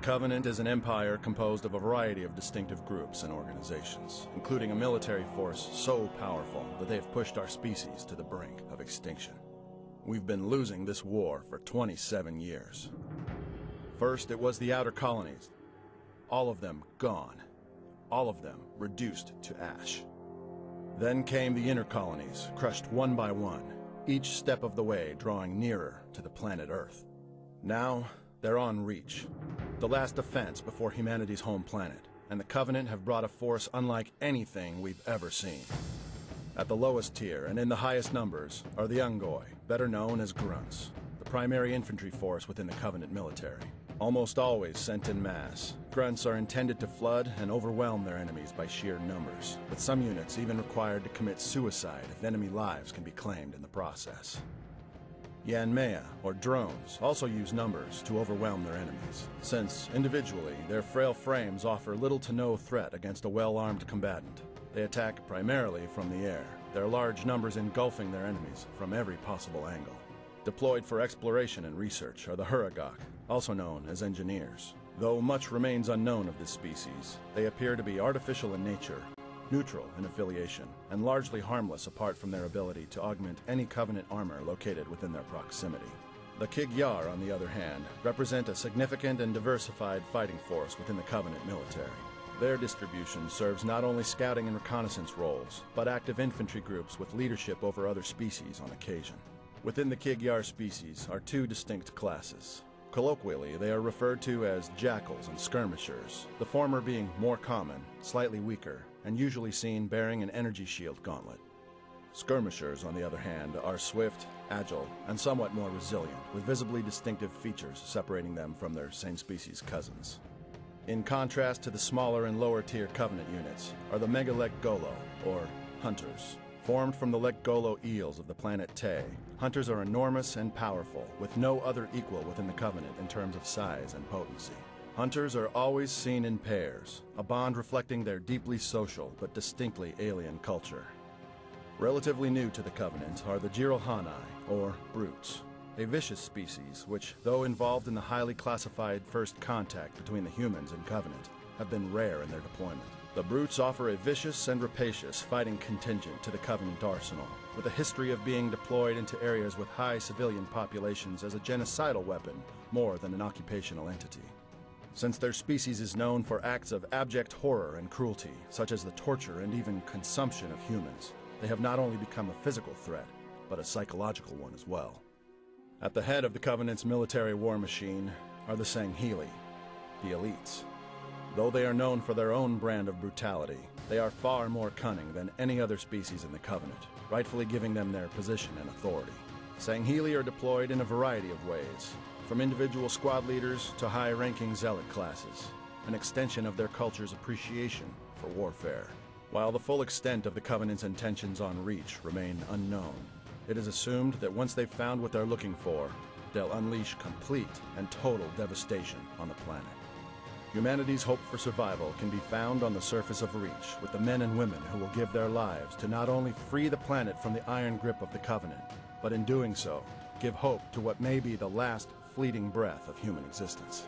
Covenant is an empire composed of a variety of distinctive groups and organizations, including a military force so powerful that they have pushed our species to the brink of extinction. We've been losing this war for 27 years. First, it was the outer colonies. All of them gone. All of them reduced to ash. Then came the inner colonies, crushed one by one, each step of the way drawing nearer to the planet Earth. Now, they're on Reach, the last defense before humanity's home planet, and the Covenant have brought a force unlike anything we've ever seen. At the lowest tier and in the highest numbers are the Ungoi, better known as Grunts, the primary infantry force within the Covenant military. Almost always sent in mass, Grunts are intended to flood and overwhelm their enemies by sheer numbers, with some units even required to commit suicide if enemy lives can be claimed in the process. Yanmea, or drones, also use numbers to overwhelm their enemies, since, individually, their frail frames offer little to no threat against a well-armed combatant. They attack primarily from the air, their large numbers engulfing their enemies from every possible angle. Deployed for exploration and research are the Huragok, also known as engineers. Though much remains unknown of this species, they appear to be artificial in nature, neutral in affiliation, and largely harmless apart from their ability to augment any Covenant armor located within their proximity. The Kig-Yar, on the other hand, represent a significant and diversified fighting force within the Covenant military. Their distribution serves not only scouting and reconnaissance roles, but active infantry groups with leadership over other species on occasion. Within the Kig-Yar species are two distinct classes. Colloquially, they are referred to as jackals and skirmishers, the former being more common, slightly weaker, and usually seen bearing an energy shield gauntlet. Skirmishers, on the other hand, are swift, agile, and somewhat more resilient, with visibly distinctive features separating them from their same species cousins. In contrast to the smaller and lower-tier Covenant units are the Megalek Golo, or Hunters. Formed from the Lekgolo eels of the planet Te, Hunters are enormous and powerful, with no other equal within the Covenant in terms of size and potency. Hunters are always seen in pairs, a bond reflecting their deeply social but distinctly alien culture. Relatively new to the Covenant are the Jiralhanai, or Brutes, a vicious species which, though involved in the highly classified first contact between the humans and Covenant, have been rare in their deployment. The Brutes offer a vicious and rapacious fighting contingent to the Covenant arsenal, with a history of being deployed into areas with high civilian populations as a genocidal weapon more than an occupational entity. Since their species is known for acts of abject horror and cruelty, such as the torture and even consumption of humans, they have not only become a physical threat, but a psychological one as well. At the head of the Covenant's military war machine are the Sangheli, the elites. Though they are known for their own brand of brutality, they are far more cunning than any other species in the Covenant, rightfully giving them their position and authority. Sangheli are deployed in a variety of ways, from individual squad leaders to high-ranking zealot classes, an extension of their culture's appreciation for warfare. While the full extent of the Covenant's intentions on Reach remain unknown, it is assumed that once they've found what they're looking for, they'll unleash complete and total devastation on the planet. Humanity's hope for survival can be found on the surface of Reach, with the men and women who will give their lives to not only free the planet from the iron grip of the Covenant, but in doing so, give hope to what may be the last fleeting breath of human existence.